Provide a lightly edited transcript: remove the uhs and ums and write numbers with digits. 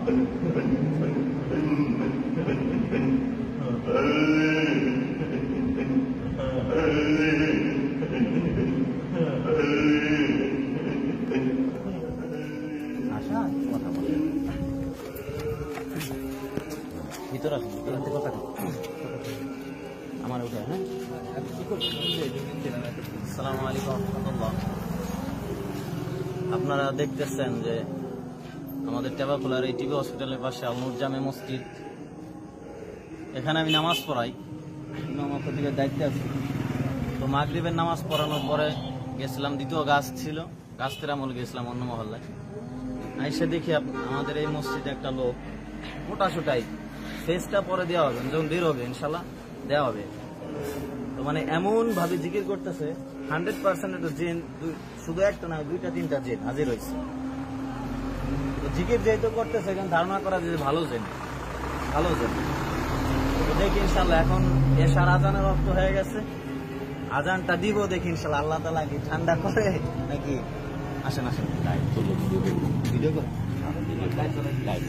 আশা কথা বলে ভিতরে আসুন, ভিতরে কথা আমার উঠে। হ্যাঁ, আসসালামু আলাইকুম রহমতুল্লাহ। আপনারা দেখতেছেন যে আমাদের টেবাখোলার এই টিবি হসপিটালের পাশে আল নূর জামে মসজিদ, এখানে আমি নামাজ পড়াই, ইমাম খতিবের দায়িত্বে আছি। তো মাগরিবের নামাজ পড়ানোর পরে গেছিলাম, দ্বিতীয় গাছ ছিল, গাছ তেরামল গেছিলাম অন্য মহল্লায়। আইসে দেখি আমাদের এই মসজিদে একটা লোক মোটা সোটাই, ফেসটা পরে দেওয়া হবে, যখন বের হবে ইনশাল্লাহ দেওয়া হবে। তো মানে এমন ভাবে জিকির করতেছে 100% জিন, শুধু একটা না, দুইটা তিনটা জিন হাজির হয়েছে। তো জিকির যেহেতু করতেছে, এখন ধারণা করা যে ভালো জিন, ভালো জিন। তো দেখি ইনশাল্লাহ এখন এশার আজানের রক্ত হয়ে গেছে, আজানটা দিব, দেখি ইনশাল্লাহ আল্লাহ তাআলা কি ঠান্ডা করে নাকি। আসেন আসেন, ভিডিও করে লাইভ